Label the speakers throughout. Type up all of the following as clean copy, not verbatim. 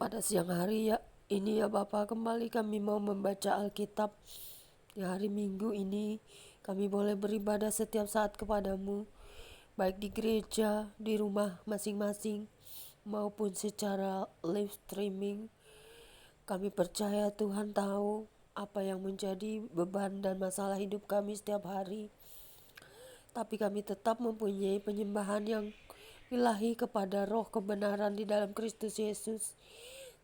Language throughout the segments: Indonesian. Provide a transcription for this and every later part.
Speaker 1: Pada siang hari ini ya Bapak, kembali kami mau membaca Alkitab. Di hari Minggu ini kami boleh beribadah setiap saat kepadamu, baik di gereja, di rumah masing-masing, maupun secara live streaming. Kami percaya Tuhan tahu apa yang menjadi beban dan masalah hidup kami setiap hari. Tapi kami tetap mempunyai penyembahan yang ilahi kepada roh kebenaran di dalam Kristus Yesus.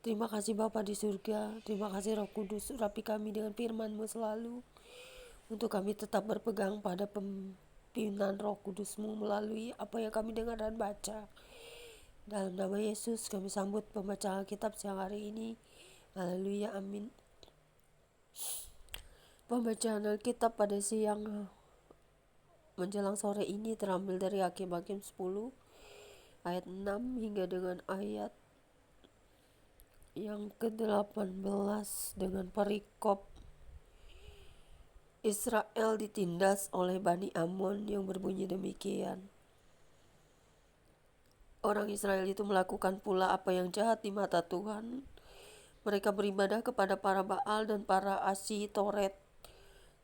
Speaker 1: Terima kasih Bapa di surga, terima kasih Roh Kudus, urapi kami dengan firman-Mu selalu, untuk kami tetap berpegang pada pimpinan Roh Kudus-Mu melalui apa yang kami dengar dan baca. Dalam nama Yesus kami sambut pembacaan Alkitab siang hari ini. Haleluya, amin. Pembacaan Alkitab pada siang menjelang sore ini terambil dari Hakim-Hakim 10 ayat 6 hingga dengan ayat yang ke-18 dengan perikop Israel ditindas oleh Bani Amon yang berbunyi demikian. Orang Israel itu melakukan pula apa yang jahat di mata Tuhan. Mereka beribadah kepada para Baal dan para Asitoret,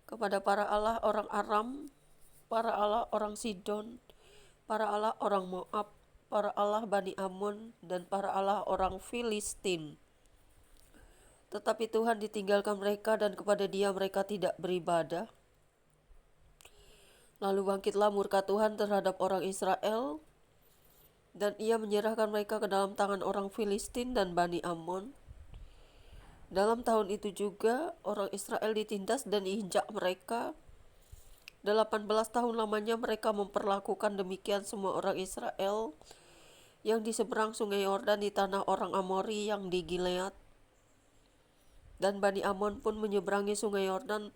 Speaker 1: kepada para Allah orang Aram, para Allah orang Sidon, para Allah orang Moab, para Allah Bani Amon, dan para Allah orang Filistin. Tetapi Tuhan ditinggalkan mereka dan kepada Dia mereka tidak beribadah. Lalu bangkitlah murka Tuhan terhadap orang Israel, dan Ia menyerahkan mereka ke dalam tangan orang Filistin dan Bani Amon. Dalam tahun itu juga orang Israel ditindas dan diinjak mereka. 18 tahun lamanya mereka memperlakukan demikian semua orang Israel yang di seberang sungai Yordan di tanah orang Amori yang di Gilead. Dan Bani Amon pun menyeberangi sungai Yordan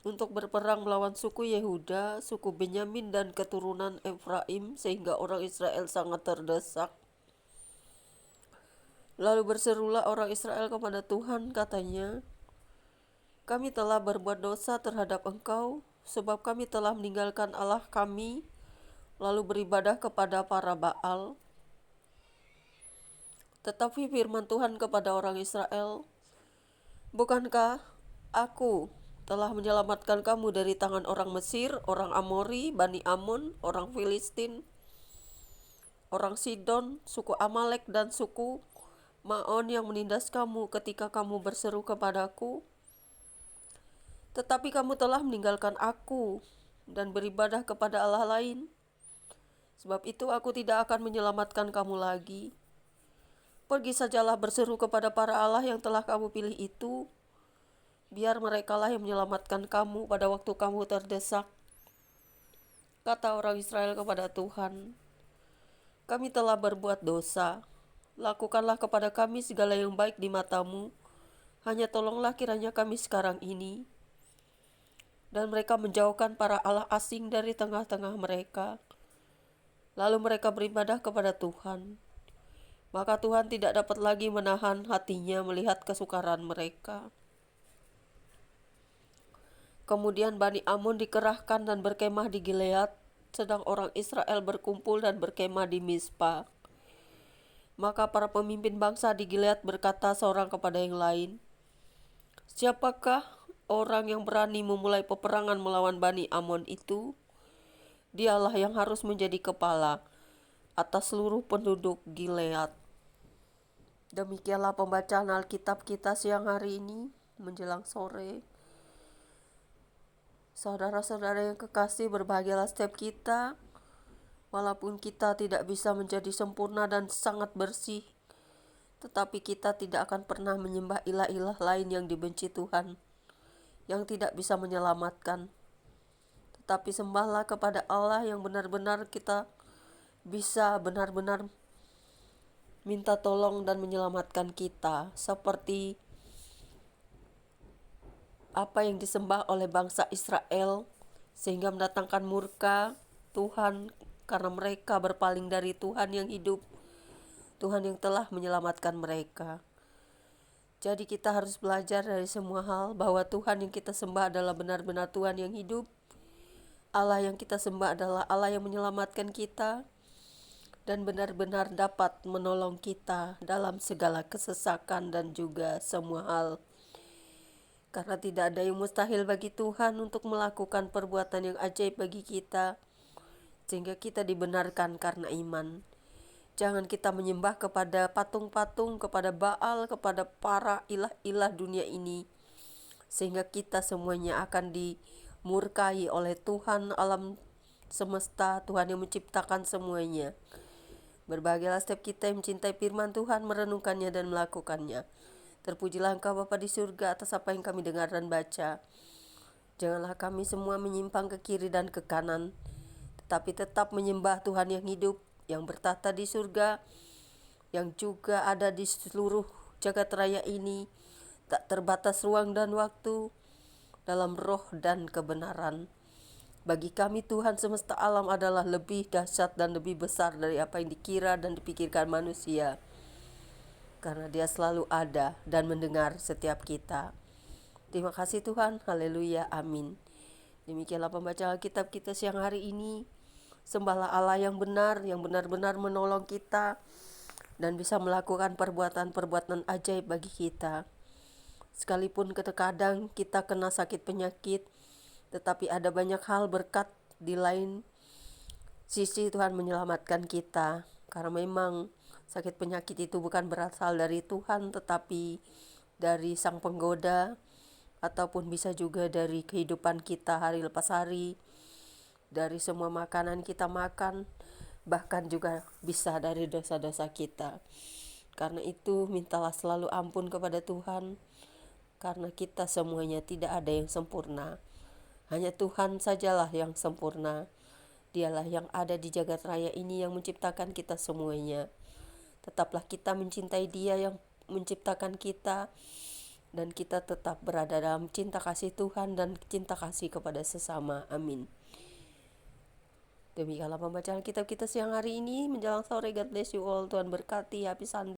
Speaker 1: untuk berperang melawan suku Yehuda, suku Benyamin, dan keturunan Efraim, sehingga orang Israel sangat terdesak. Lalu berserulah orang Israel kepada Tuhan, katanya, "Kami telah berbuat dosa terhadap Engkau, sebab kami telah meninggalkan Allah kami, lalu beribadah kepada para Baal." Tetapi firman Tuhan kepada orang Israel, "Bukankah aku telah menyelamatkan kamu dari tangan orang Mesir, orang Amori, Bani Amon, orang Filistin, orang Sidon, suku Amalek, dan suku Maon yang menindas kamu ketika kamu berseru kepadaku? Tetapi kamu telah meninggalkan aku dan beribadah kepada Allah lain. Sebab itu aku tidak akan menyelamatkan kamu lagi. Pergi sajalah berseru kepada para Allah yang telah kamu pilih itu. Biar merekalah yang menyelamatkan kamu pada waktu kamu terdesak." Kata orang Israel kepada Tuhan, "Kami telah berbuat dosa. Lakukanlah kepada kami segala yang baik di matamu. Hanya tolonglah kiranya kami sekarang ini." Dan mereka menjauhkan para allah asing dari tengah-tengah mereka. Lalu mereka beribadah kepada Tuhan. Maka Tuhan tidak dapat lagi menahan hatinya melihat kesukaran mereka. Kemudian Bani Amon dikerahkan dan berkemah di Gilead, sedang orang Israel berkumpul dan berkemah di Mizpa. Maka para pemimpin bangsa di Gilead berkata seorang kepada yang lain, "Siapakah orang yang berani memulai peperangan melawan Bani Amon itu? Dialah yang harus menjadi kepala atas seluruh penduduk Gilead." Demikianlah pembacaan Alkitab kita siang hari ini menjelang sore. Saudara-saudara yang kekasih, berbahagialah setiap kita, walaupun kita tidak bisa menjadi sempurna dan sangat bersih, tetapi kita tidak akan pernah menyembah ilah-ilah lain yang dibenci Tuhan, yang tidak bisa menyelamatkan. Tetapi sembahlah kepada Allah yang benar-benar kita bisa benar-benar minta tolong dan menyelamatkan kita, seperti apa yang disembah oleh bangsa Israel, sehingga mendatangkan murka Tuhan karena mereka berpaling dari Tuhan yang hidup, Tuhan yang telah menyelamatkan mereka. Jadi kita harus belajar dari semua hal bahwa Tuhan yang kita sembah adalah benar-benar Tuhan yang hidup. Allah yang kita sembah adalah Allah yang menyelamatkan kita. dan benar-benar dapat menolong kita dalam segala kesesakan dan juga semua hal. Karena tidak ada yang mustahil bagi Tuhan untuk melakukan perbuatan yang ajaib bagi kita, sehingga kita dibenarkan karena iman. Jangan kita menyembah kepada patung-patung, kepada Baal, kepada para ilah-ilah dunia ini, sehingga kita semuanya akan dimurkai oleh Tuhan alam semesta, Tuhan yang menciptakan semuanya. Berbahagialah setiap kita yang mencintai firman Tuhan, merenungkannya dan melakukannya. Terpujilah Engkau Bapa di surga atas apa yang kami dengar dan baca. Janganlah kami semua menyimpang ke kiri dan ke kanan, tetapi tetap menyembah Tuhan yang hidup, yang bertata di surga, yang juga ada di seluruh jagat raya ini, tak terbatas ruang dan waktu, dalam roh dan kebenaran. Bagi kami Tuhan semesta alam adalah lebih dahsyat dan lebih besar dari apa yang dikira dan dipikirkan manusia, karena Dia selalu ada dan mendengar setiap kita. Terima kasih Tuhan, haleluya, amin. Demikianlah pembacaan Alkitab kita siang hari ini. Sembahlah Allah yang benar-benar menolong kita dan bisa melakukan perbuatan-perbuatan ajaib bagi kita. Sekalipun kadang kita kena sakit penyakit, tetapi ada banyak hal berkat di lain sisi Tuhan menyelamatkan kita. Karena memang sakit penyakit itu bukan berasal dari Tuhan, tetapi dari sang penggoda, ataupun bisa juga dari kehidupan kita hari lepas hari, dari semua makanan kita makan, bahkan juga bisa dari dosa-dosa kita. Karena itu mintalah selalu ampun kepada Tuhan, karena kita semuanya tidak ada yang sempurna. Hanya Tuhan sajalah yang sempurna. Dialah yang ada di jagat raya ini yang menciptakan kita semuanya. Tetaplah kita mencintai Dia yang menciptakan kita, dan kita tetap berada dalam cinta kasih Tuhan dan cinta kasih kepada sesama. Amin. Demikianlah pembacaan kitab kita siang hari ini menjelang sore. God bless you all. Tuhan berkati. Happy Sunday.